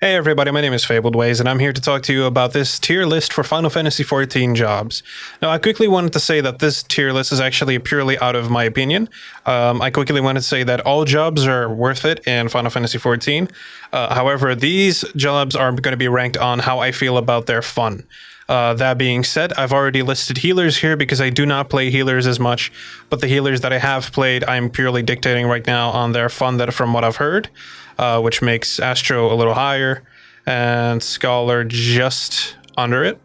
Hey everybody, my name is Fabled Ways, and I'm here to talk to you about this tier list for Final Fantasy XIV jobs. Now, I quickly wanted to say that this tier list is actually purely out of my opinion. I quickly wanted to say that all jobs are worth it in Final Fantasy XIV. However, these jobs are going to be ranked on how I feel about their fun. That being said, I've already listed healers here because I do not play healers as much, but the healers that I have played, I'm purely dictating right now on their fun that from what I've heard. Which makes Astro a little higher and Scholar just under it,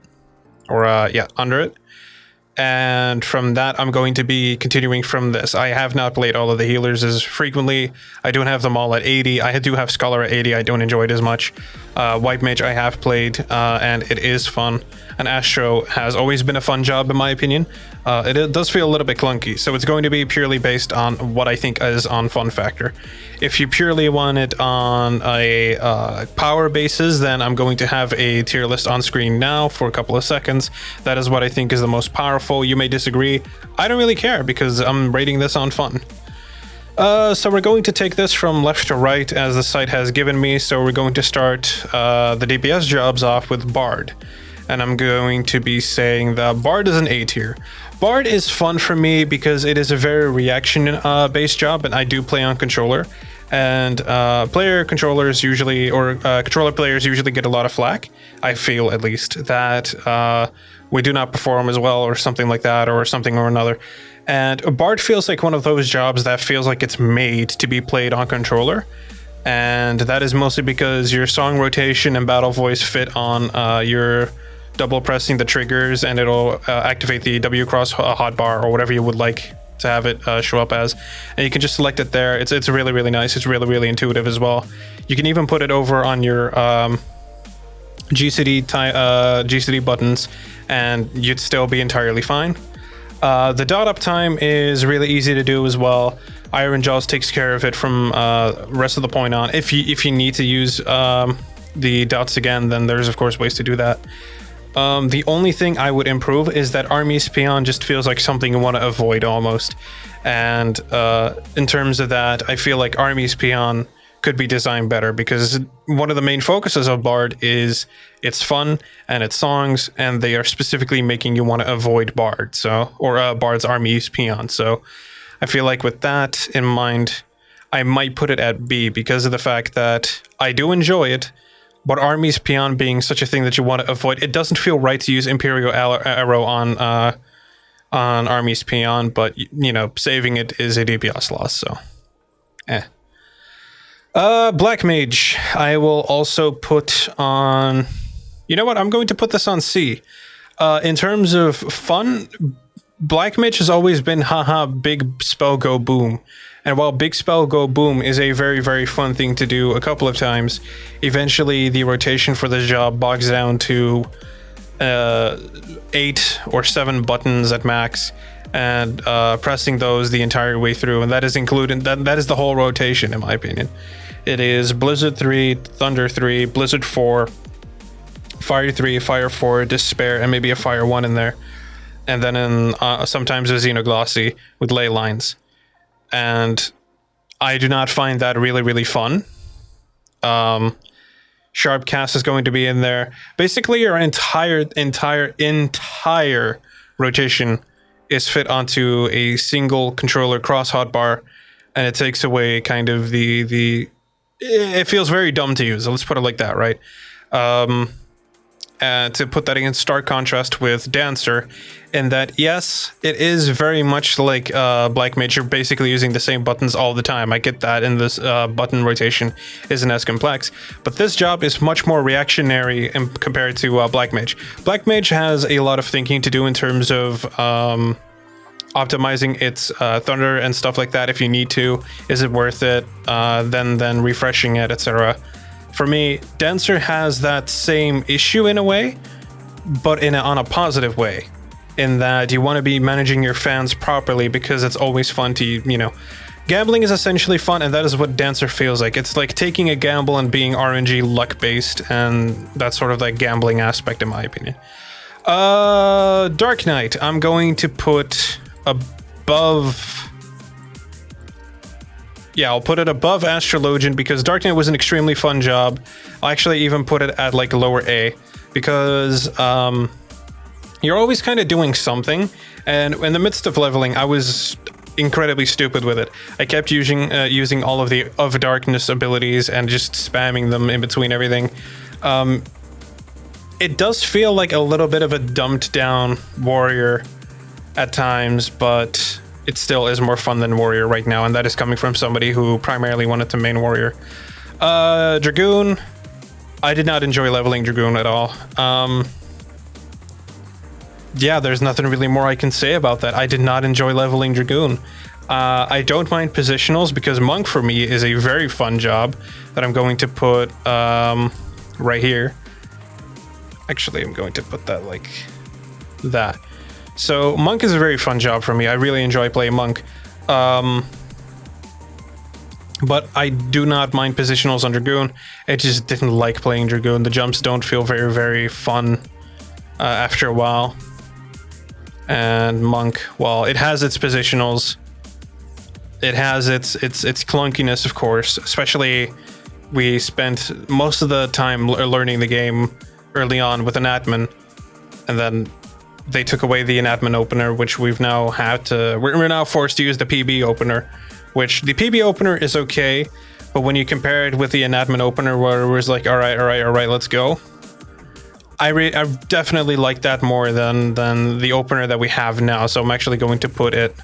or under it. And from that, I'm going to be continuing from this. I have not played all of the healers as frequently. I don't have them all at 80. I do have Scholar at 80. I don't enjoy it as much. White Mage I have played, and it is fun. And Astro has always been a fun job in my opinion. It does feel a little bit clunky, so it's going to be purely based on what I think is on fun factor. If you purely want it on a power basis, then I'm going to have a tier list on screen now for a couple of seconds. That is what I think is the most powerful. You may disagree. I don't really care because I'm rating this on fun. So we're going to take this from left to right as the site has given me. So we're going to start the DPS jobs off with Bard. And I'm going to be saying that Bard is an A tier. Bard is fun for me because it is a very reaction-based job, and I do play on controller. And controller players usually get a lot of flack. I feel, at least, that we do not perform as well or something like that or something or another. And Bard feels like one of those jobs that feels like it's made to be played on controller. And that is mostly because your song rotation and battle voice fit on your double pressing the triggers, and it'll activate the W cross hotbar or whatever you would like to have it show up as, and you can just select it there. It's really, really nice. It's really, really intuitive as well. You can even put it over on your GCD buttons and you'd still be entirely fine. The dot up time is really easy to do as well. Iron Jaws takes care of it from rest of the point on. If you need to use the dots again, then there's of course ways to do that. The only thing I would improve is that Army's Peon just feels like something you want to avoid almost. And in terms of that, I feel like Army's Peon could be designed better because one of the main focuses of Bard is its fun and its songs, and they are specifically making you want to avoid Bard, or Bard's Army's Peon. So I feel like with that in mind, I might put it at B because of the fact that I do enjoy it. But Army's Peon being such a thing that you want to avoid, it doesn't feel right to use Imperial Arrow on Army's Peon, but you know, saving it is a DPS loss, so Black Mage, I will also put on. You know what? I'm going to put this on C. In terms of fun, Black Mage has always been haha big spell go boom. And while Big Spell Go Boom is a very, very fun thing to do a couple of times, eventually the rotation for this job bogs down to 8 or 7 buttons at max, and pressing those the entire way through. And that is included, that is the whole rotation in my opinion. It is Blizzard 3, Thunder 3, Blizzard 4, Fire 3, Fire 4, Despair, and maybe a Fire 1 in there. And then in sometimes a Xenoglossy with ley lines. And I do not find that really, really fun. Sharp Cast is going to be in there. Basically, your entire rotation is fit onto a single controller cross hotbar, and it takes away kind of it feels very dumb to use. Let's put it like that, right? To put that in stark contrast with Dancer, in that yes, it is very much like Black Mage. You're basically using the same buttons all the time. I get that, and this button rotation isn't as complex, but this job is much more reactionary compared to Black Mage. Black Mage has a lot of thinking to do in terms of optimizing its thunder and stuff like that. If you need to, is it worth it? Then refreshing it, etc. For me, Dancer has that same issue in a way, but on a positive way, in that you want to be managing your fans properly because it's always fun to, you know, gambling is essentially fun, and that is what Dancer feels like. It's like taking a gamble and being RNG luck based, and that's sort of that gambling aspect in my opinion. Dark Knight, I'm going to put above. yeah, I'll put it above Astrologian because Dark Knight was an extremely fun job. I'll actually even put it at like lower A because you're always kind of doing something. And in the midst of leveling, I was incredibly stupid with it. I kept using all of the of darkness abilities and just spamming them in between everything. It does feel like a little bit of a dumbed down warrior at times, but it still is more fun than warrior right now, and that is coming from somebody who primarily wanted to main warrior. Dragoon, I did not enjoy leveling Dragoon at all. Yeah, there's nothing really more I can say about that. I did not enjoy leveling Dragoon. I don't mind positionals because Monk for me is a very fun job that I'm going to put right here. Actually, I'm going to put that like that. So Monk is a very fun job for me. I really enjoy playing Monk. But I do not mind positionals on Dragoon. I just didn't like playing Dragoon. The jumps don't feel very, very fun after a while. And Monk, well, it has its positionals. It has its clunkiness, of course. Especially, we spent most of the time learning the game early on with an admin, and then they took away the enadmin opener, which we've now had to. We're now forced to use the PB opener, which the PB opener is okay, but when you compare it with the enadmin opener, where it was like, all right, let's go. I definitely like that more than the opener that we have now. So I'm actually going to put it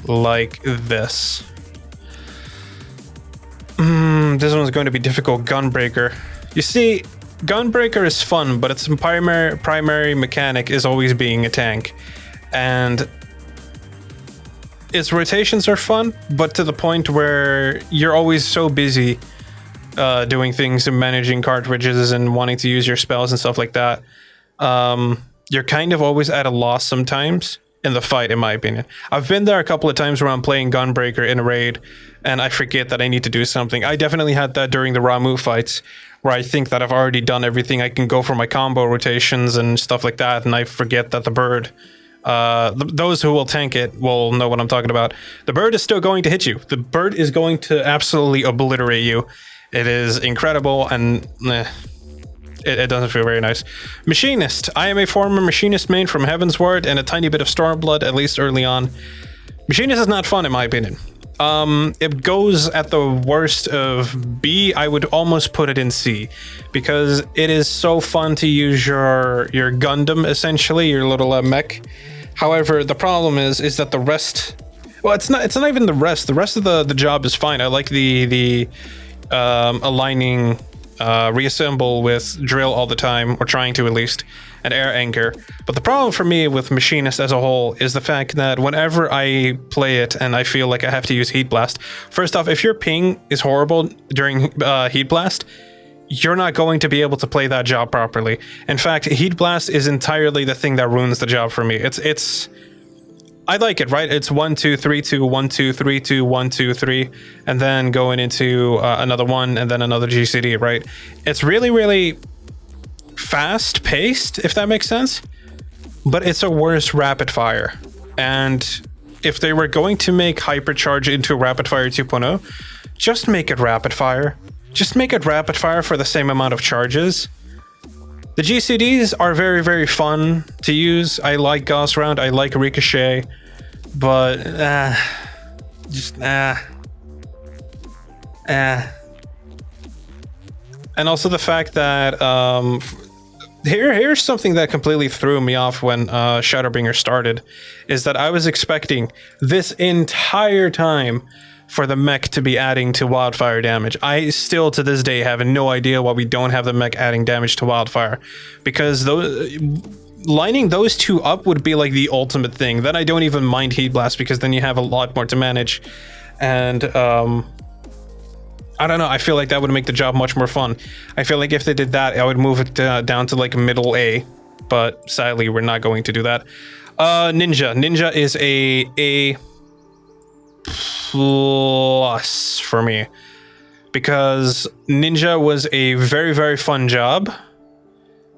like this. This one's going to be difficult. Gunbreaker. You see, Gunbreaker is fun, but its primary mechanic is always being a tank. And its rotations are fun, but to the point where you're always so busy doing things and managing cartridges and wanting to use your spells and stuff like that. You're kind of always at a loss sometimes in the fight, in my opinion. I've been there a couple of times where I'm playing Gunbreaker in a raid and I forget that I need to do something. I definitely had that during the Ramu fights, where I think that I've already done everything. I can go for my combo rotations and stuff like that, and I forget that the bird, those who will tank it will know what I'm talking about. The bird is still going to hit you. The bird is going to absolutely obliterate you. It is incredible, and it doesn't feel very nice. Machinist. I am a former Machinist main from Heavensward and a tiny bit of Stormblood, at least early on. Machinist is not fun, in my opinion. It goes at the worst of B. I would almost put it in C, because it is so fun to use your Gundam, essentially, your little mech. However, the problem is that the rest, well, it's not even the rest. The rest of the job is fine. I like the aligning reassemble with drill all the time, or trying to at least, and air anchor. But the problem for me with Machinist as a whole is the fact that whenever I play it and I feel like I have to use Heat Blast, first off, if your ping is horrible during Heat Blast, you're not going to be able to play that job properly. In fact, Heat Blast is entirely the thing that ruins the job for me. It's I like it, right? It's 1 2 3 2 1 2 3 2 1 2 3, and then going into another one, and then another GCD, right? It's really fast paced, if that makes sense, but it's a worse rapid fire. And if they were going to make hypercharge into rapid fire 2.0, just make it rapid fire. Just make it rapid fire for the same amount of charges. The GCDs are very fun to use. I like Gauss Round, I like Ricochet, but And also the fact that here's something that completely threw me off when Shadowbringer started, is that I was expecting this entire time for the mech to be adding to wildfire damage. I still to this day have no idea why we don't have the mech adding damage to wildfire, because lining those two up would be like the ultimate thing. Then I don't even mind Heat Blast, because then you have a lot more to manage, and I don't know, I feel like that would make the job much more fun. I feel like if they did that, I would move it down to like middle A, but sadly we're not going to do that. Ninja is a plus for me, because Ninja was a very fun job,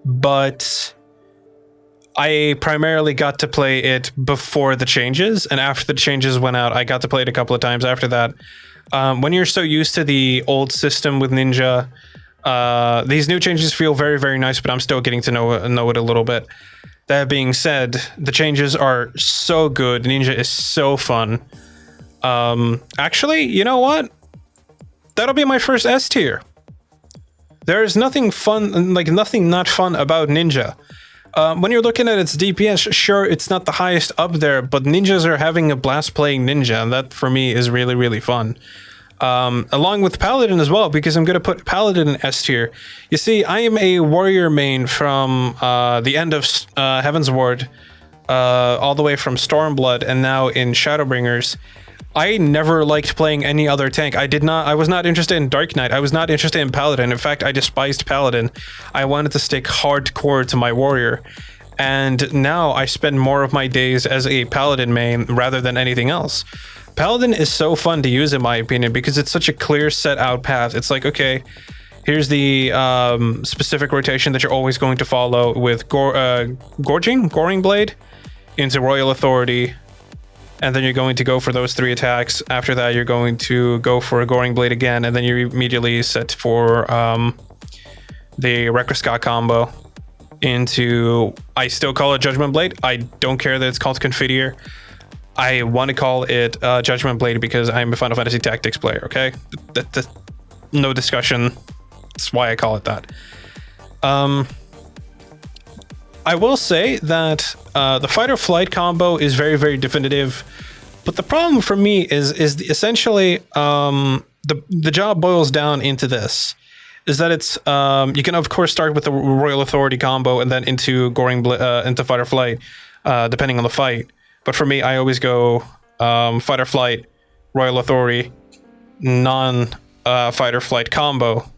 but I primarily got to play it before the changes, and after the changes went out, I got to play it a couple of times after that. When you're so used to the old system with Ninja, these new changes feel very, very nice, but I'm still getting to know it a little bit. That being said, the changes are so good. Ninja is so fun. Actually, you know what? That'll be my first S tier. There's nothing fun, like nothing not fun about Ninja. When you're looking at its DPS, sure, it's not the highest up there, but ninjas are having a blast playing Ninja, and that for me is really, really fun. Along with Paladin as well, because I'm going to put Paladin in S tier. You see, I am a warrior main from the end of Heaven's Ward, all the way from Stormblood, and now in Shadowbringers. I never liked playing any other tank. I was not interested in Dark Knight. I was not interested in Paladin. In fact, I despised Paladin. I wanted to stick hardcore to my warrior. And now I spend more of my days as a Paladin main rather than anything else. Paladin is so fun to use in my opinion because it's such a clear set out path. It's like, okay, here's the specific rotation that you're always going to follow with Goring Blade into Royal Authority. And then you're going to go for those 3 attacks. After that, you're going to go for a Goring Blade again, and then you're immediately set for the Requiscat combo into, I still call it Judgment Blade. I don't care that it's called Confidier. I want to call it Judgment Blade because I'm a Final Fantasy Tactics player, okay? That's no discussion. That's why I call it that. I will say that the fight or flight combo is very, very definitive, but the problem for me is essentially the job boils down into this: is that it's you can of course start with the Royal Authority combo and then into into fight or flight, depending on the fight. But for me, I always go fight or flight, Royal Authority, fight or flight combo,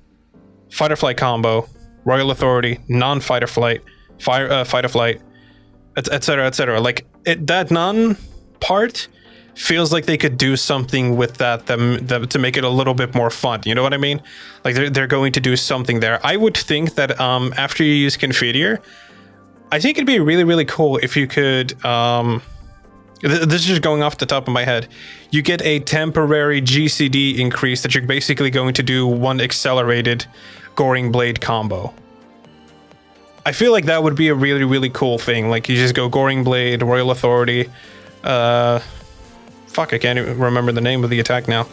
fight or flight combo, Royal Authority, non-fight or flight. Fight or flight, etc., etc. Like that non part feels like they could do something with that to make it a little bit more fun. You know what I mean? Like they're going to do something there. I would think that after you use Confidier, I think it'd be really, really cool if you could. This is just going off the top of my head. You get a temporary GCD increase that you're basically going to do one accelerated Goring Blade combo. I feel like that would be a really, really cool thing. Like you just go Goring Blade, Royal Authority. Fuck, I can't even remember the name of the attack now.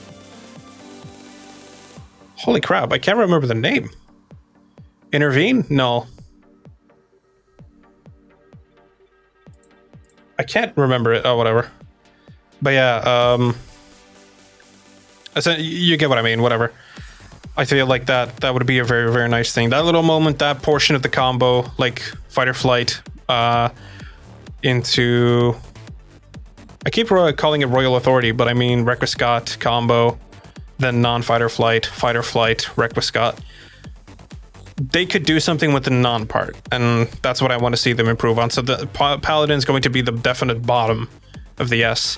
Holy crap, I can't remember the name. Intervene? No. I can't remember it. Oh, whatever. But yeah, you get what I mean, whatever. I feel like that would be a very, very nice thing. That little moment, that portion of the combo, like fight or flight, into... I keep calling it Royal Authority, but I mean Requiscat combo, then non-fight or flight, Requiscat. They could do something with the non-part, and that's what I want to see them improve on. So the Paladin is going to be the definite bottom of the S.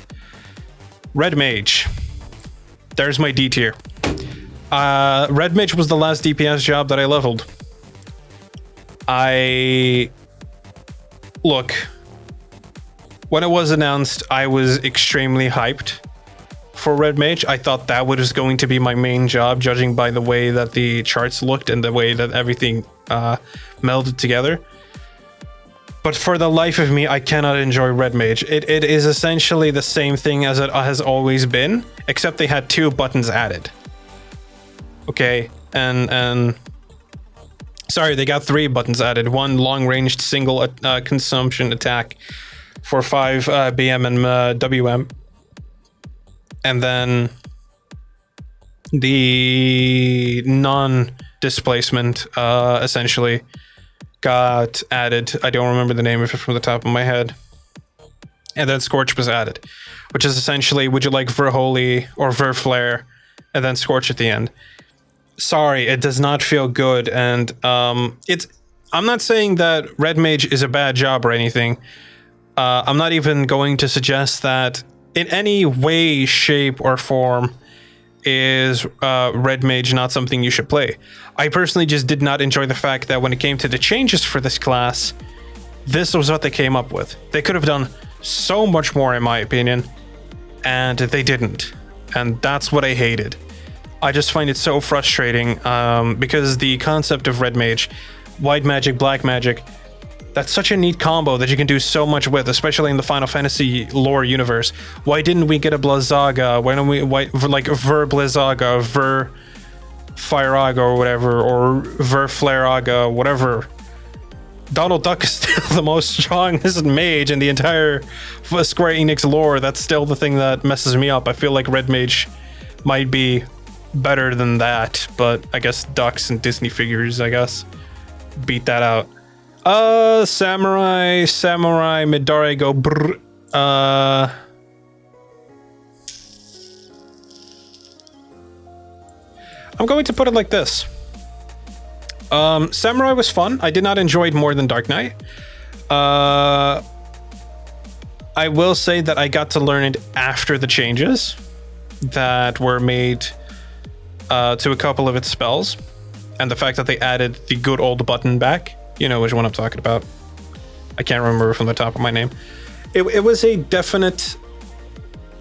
Red Mage. There's my D tier. Red Mage was the last DPS job that I leveled. Look, when it was announced, I was extremely hyped for Red Mage. I thought that was going to be my main job, judging by the way that the charts looked and the way that everything melded together. But for the life of me, I cannot enjoy Red Mage. It is essentially the same thing as it has always been, except they had 2 buttons added. Okay, and sorry, they got 3 buttons added. 1 long-ranged single consumption attack for 5 BM and WM. And then the non-displacement essentially got added. I don't remember the name of it from the top of my head. And then Scorch was added, which is essentially, would you like Verholy or Verflare, and then Scorch at the end. Sorry, it does not feel good, and I'm not saying that Red Mage is a bad job or anything. I'm not even going to suggest that in any way, shape, or form is Red Mage not something you should play. I personally just did not enjoy the fact that when it came to the changes for this class, this was what they came up with. They could have done so much more, in my opinion, and they didn't. and that's what I hated. I just find it so frustrating because the concept of red mage, white magic, black magic, that's such a neat combo that you can do so much with, especially in the Final Fantasy lore universe. Why didn't we get a Blizzaga? Why don't we, like Ver Blizzaga, Ver Fireaga or whatever, or Ver Flareaga, whatever. Donald Duck is still the most strongest mage in the entire Square Enix lore. That's still the thing that messes me up. I feel like red mage might be better than that, but I guess ducks and Disney figures, I guess, beat that out. Samurai, Midare go brr. I'm going to put it like this. Samurai was fun. I did not enjoy it more than Dark Knight. I will say that I got to learn it after the changes that were made to a couple of its spells, and the fact that they added the good old button back. You know which one I'm talking about. I can't remember from the top of my name. It was a definite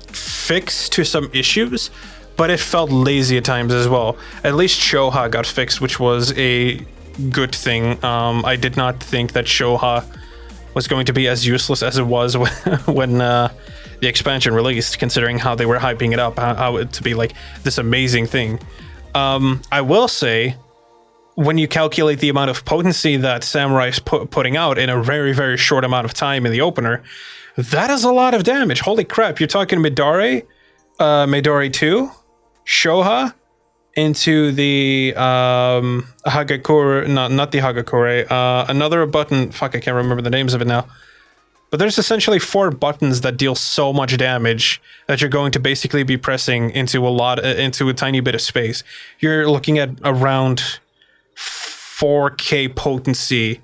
fix to some issues, but it felt lazy at times as well. At least Shoha got fixed, which was a good thing. I did not think that Shoha was going to be as useless as it was when the expansion released, considering how they were hyping it up, how it to be like this amazing thing. I will say, when you calculate the amount of potency that Samurai is putting out in a very, very short amount of time in the opener, that is a lot of damage. Holy crap, you're talking Midare, Midori 2, Shoha, into the Hagakure, not the Hagakure, another button, fuck, I can't remember the names of it now. But there's essentially 4 buttons that deal so much damage that you're going to basically be pressing into a tiny bit of space. You're looking at around 4K potency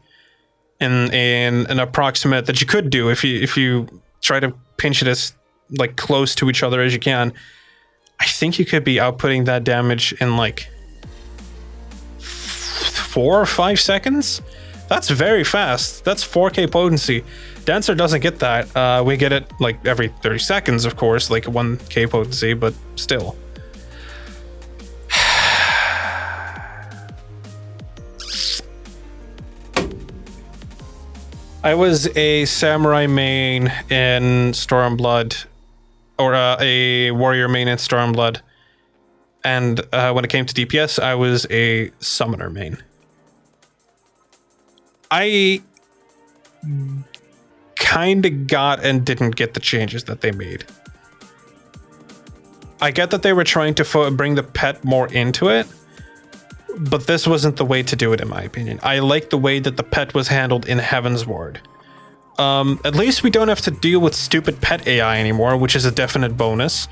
in an approximate that you could do if you try to pinch it as like close to each other as you can. I think you could be outputting that damage in like 4 or 5 seconds. That's very fast. That's 4K potency. Dancer doesn't get that. We get it like every 30 seconds, of course, like 1K potency, but still. I was a samurai main in Stormblood, or a warrior main in Stormblood, and when it came to DPS, I was a summoner main. I kind of got and didn't get the changes that they made. I get that they were trying to bring the pet more into it, but this wasn't the way to do it, in my opinion. I like the way that the pet was handled in Heaven's Ward. At least we don't have to deal with stupid pet AI anymore, which is a definite bonus.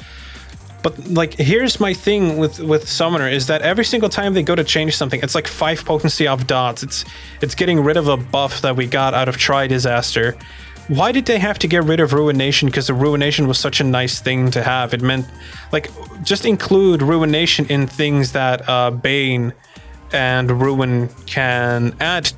But like, here's my thing with Summoner is that every single time they go to change something, it's like 5 potency off dots. It's getting rid of a buff that we got out of Tri Disaster. Why did they have to get rid of Ruination? Because the Ruination was such a nice thing to have. It meant, like, just include Ruination in things that Bane and Ruin can add.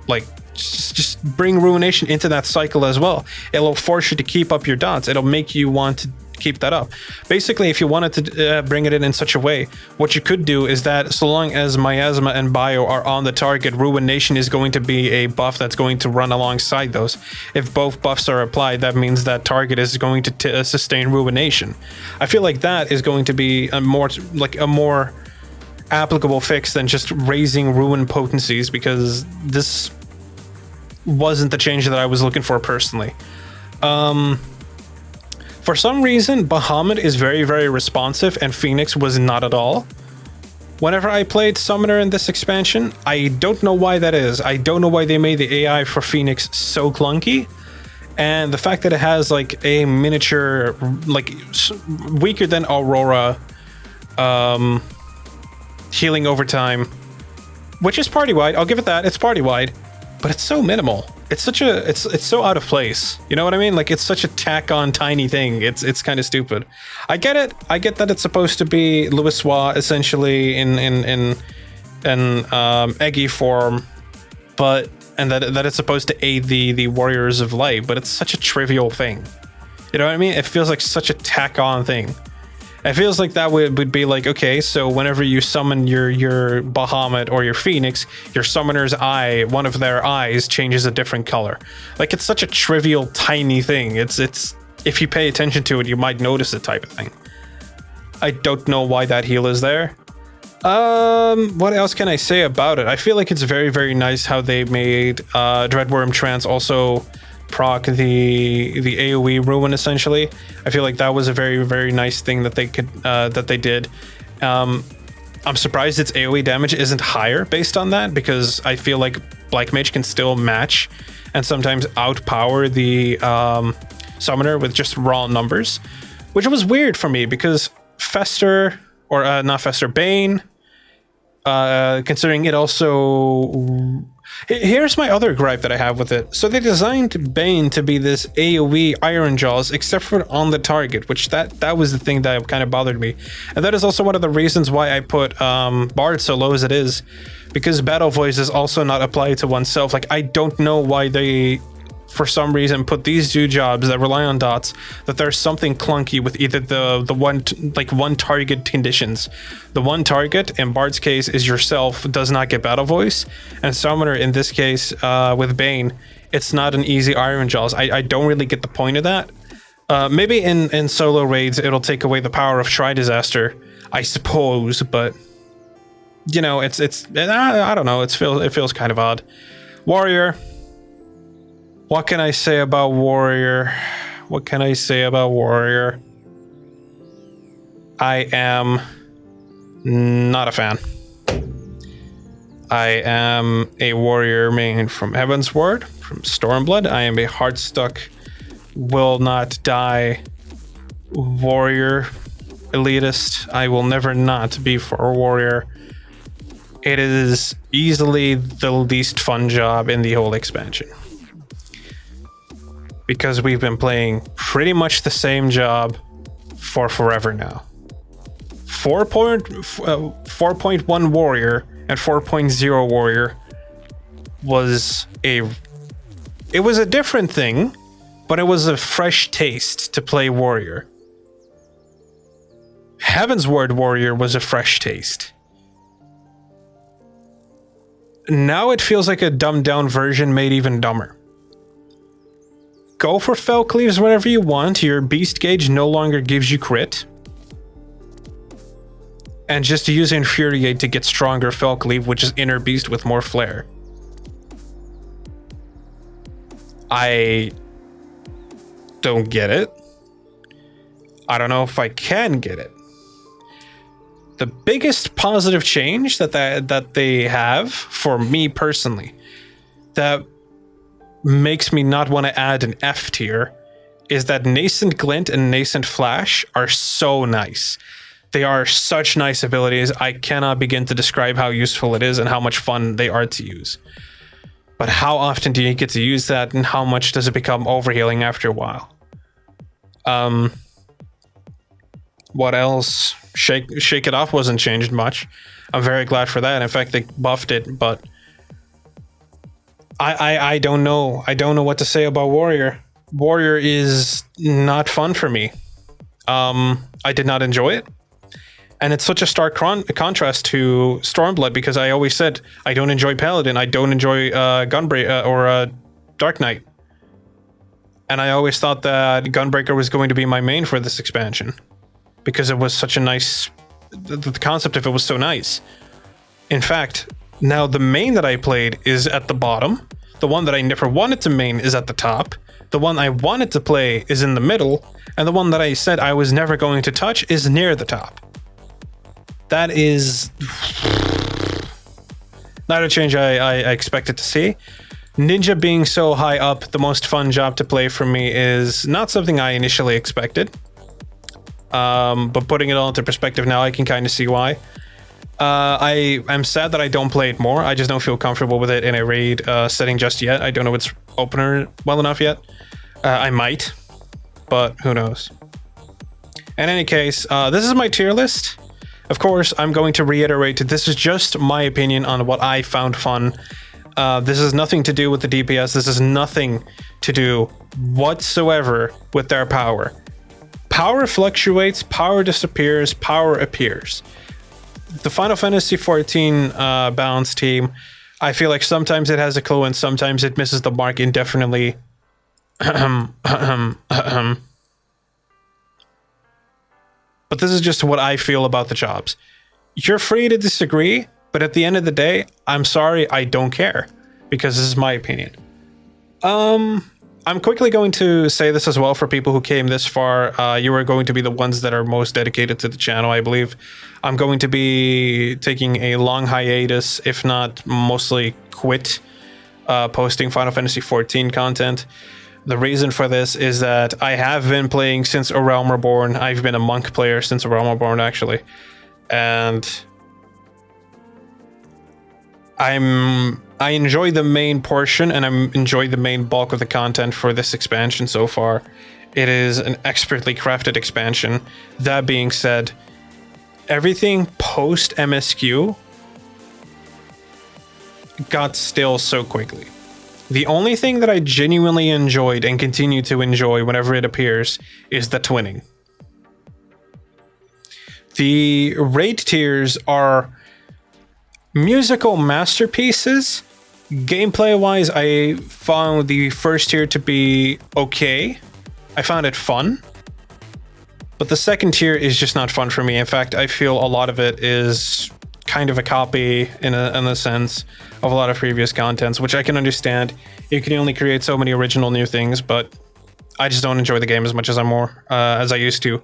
Like, just bring Ruination into that cycle as well. It'll force you to keep up your dots. It'll make you want to keep that up. Basically, if you wanted to bring it in such a way, what you could do is that so long as Miasma and Bio are on the target, Ruination is going to be a buff that's going to run alongside those. If both buffs are applied, that means that target is going to sustain Ruination. I feel like that is going to be a more applicable fix than just raising Ruin potencies, because this wasn't the change that I was looking for personally. For some reason, Bahamut is very, very responsive, and Phoenix was not at all. Whenever I played Summoner in this expansion, I don't know why that is. I don't know why they made the AI for Phoenix so clunky. And the fact that it has like a miniature, like weaker than Aurora, healing over time, which is party-wide. I'll give it that. It's party-wide. But it's so minimal. It's such a it's so out of place. You know what I mean? Like, it's such a tack on tiny thing. It's kind of stupid. I get it. I get that it's supposed to be Louisoix essentially in eggy form, but that it's supposed to aid the Warriors of Light, but it's such a trivial thing. You know what I mean? It feels like such a tack on thing. It feels like that would be like, okay, so whenever you summon your Bahamut or your Phoenix, your summoner's eye, one of their eyes changes a different color. Like, it's such a trivial, tiny thing. It's if you pay attention to it, you might notice it type of thing. I don't know why that heal is there. What else can I say about it? I feel like it's very, very nice how they made Dreadworm Trance also proc the AoE ruin essentially. I feel like that was a very, very nice thing that they did. I'm surprised its AoE damage isn't higher based on that, because I feel like Black Mage can still match and sometimes outpower the summoner with just raw numbers, which was weird for me because Fester, or not Fester, Bane, considering it also... Here's my other gripe that I have with it. So they designed Bane to be this AoE Iron Jaws, except for on the target, which that was the thing that kind of bothered me. And that is also one of the reasons why I put Bard so low as it is, because Battle Voice is also not applied to oneself. Like, I don't know why they, for some reason, put these two jobs that rely on dots, that there's something clunky with either the one target conditions. The one target, in Bard's case, is yourself, does not get Battle Voice, and Summoner, in this case, with Bane, it's not an easy Iron Jaws. I don't really get the point of that. Maybe in solo raids, it'll take away the power of Try Disaster, I suppose, but, you know, it's I don't know, it feels kind of odd. Warrior. What can I say about Warrior? What can I say about Warrior? I am not a fan. I am a Warrior main from Heaven's Word, from Stormblood. I am a Heartstuck, will not die Warrior elitist. I will never not be for a Warrior. It is easily the least fun job in the whole expansion, because we've been playing pretty much the same job for forever now. 4.1 Warrior and 4.0 Warrior was a different thing, but it was a fresh taste to play Warrior. Heaven's Word Warrior was a fresh taste. Now it feels like a dumbed down version made even dumber. Go for Fell Cleaves whenever you want. Your beast gauge no longer gives you crit. And just use Infuriate to get stronger Fell Cleave, which is Inner Beast with more flair. I don't get it. I don't know if I can get it. The biggest positive change that they have, for me personally, that makes me not want to add an F tier, is that Nascent Glint and Nascent Flash are so nice. They are such nice abilities. I cannot begin to describe how useful it is and how much fun they are to use. But how often do you get to use that, and how much does it become overhealing after a while? What else? Shake It Off wasn't changed much. I'm very glad for that. In fact, they buffed it, but I don't know. I don't know what to say about Warrior. Warrior is not fun for me. I did not enjoy it. And it's such a stark contrast to Stormblood, because I always said I don't enjoy Paladin. I don't enjoy Gunbreaker or Dark Knight. And I always thought that Gunbreaker was going to be my main for this expansion, because it was such a nice... The concept of it was so nice. In fact, now the main that I played is at the bottom. The one that I never wanted to main is at the top. The one I wanted to play is in the middle. And the one that I said I was never going to touch is near the top. That is not a change I expected to see. Ninja being so high up, the most fun job to play for me, is not something I initially expected. But putting it all into perspective now, I can kind of see why. I'm sad that I don't play it more. I just don't feel comfortable with it in a raid setting just yet. I don't know its opener well enough yet. I might, but who knows. In any case, this is my tier list. Of course, I'm going to reiterate, this is just my opinion on what I found fun. This has nothing to do with the DPS. This has nothing to do whatsoever with their power. Power fluctuates, power disappears, power appears. The Final Fantasy XIV balance team, I feel like sometimes it has a clue and sometimes it misses the mark indefinitely. But this is just what I feel about the jobs. You're free to disagree, but at the end of the day, I'm sorry, I don't care, because this is my opinion. I'm quickly going to say this as well for people who came this far. You are going to be the ones that are most dedicated to the channel, I believe. I'm going to be taking a long hiatus, if not mostly quit posting Final Fantasy XIV content. The reason for this is that I have been playing since A Realm Reborn. I've been a monk player since A Realm Reborn, actually. And I enjoy the main portion and I enjoy the main bulk of the content for this expansion so far. It is an expertly crafted expansion. That being said, everything post MSQ got stale so quickly. The only thing that I genuinely enjoyed and continue to enjoy whenever it appears is the twinning. The raid tiers are musical masterpieces. Gameplay-wise, I found the first tier to be okay. I found it fun. But the second tier is just not fun for me. In fact, I feel a lot of it is kind of a copy in a sense of a lot of previous contents, which I can understand. You can only create so many original new things, but I just don't enjoy the game as much as I used to.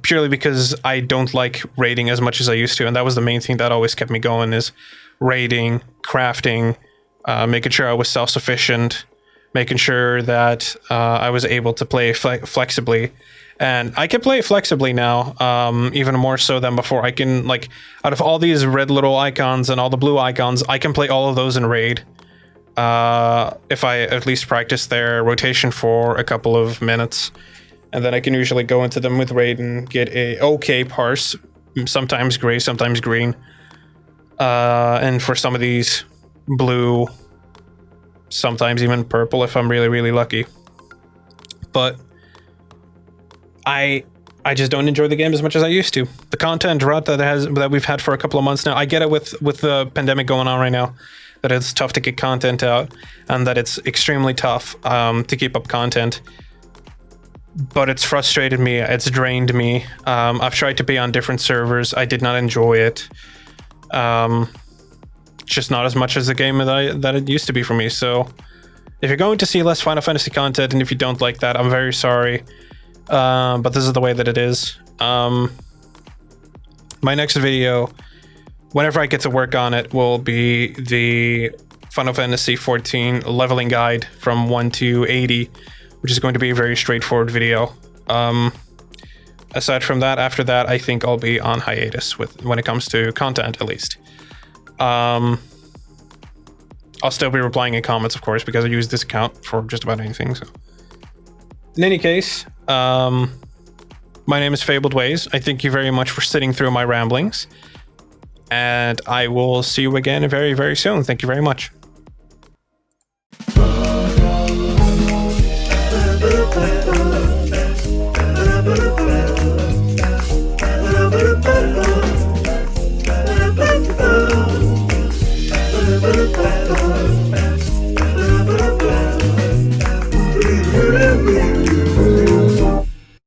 Purely because I don't like raiding as much as I used to, and that was the main thing that always kept me going, is raiding, crafting, making sure I was self-sufficient, making sure that I was able to play flexibly. And I can play flexibly now, even more so than before. I can, like, out of all these red little icons and all the blue icons, I can play all of those in raid. If I at least practice their rotation for a couple of minutes. And then I can usually go into them with raid and get a okay parse, sometimes gray, sometimes green. And for some of these, blue, sometimes even purple if I'm really, really lucky. But I just don't enjoy the game as much as I used to. The content drought that we've had for a couple of months now, I get it with the pandemic going on right now, that it's tough to get content out and that it's extremely tough to keep up content. But it's frustrated me, it's drained me. I've tried to be on different servers. I did not enjoy it. Just not as much as the game that it used to be for me. So if you're going to see less Final Fantasy content, and if you don't like that, I'm very sorry. But this is the way that it is. My next video, whenever I get to work on it, will be the Final Fantasy XIV leveling guide from 1 to 80. Which is going to be a very straightforward video. Aside from that, after that, I think I'll be on hiatus when it comes to content, at least. I'll still be replying in comments, of course, because I use this account for just about anything. So, in any case, my name is Fabled Ways. I thank you very much for sitting through my ramblings, and I will see you again very, very soon. Thank you very much.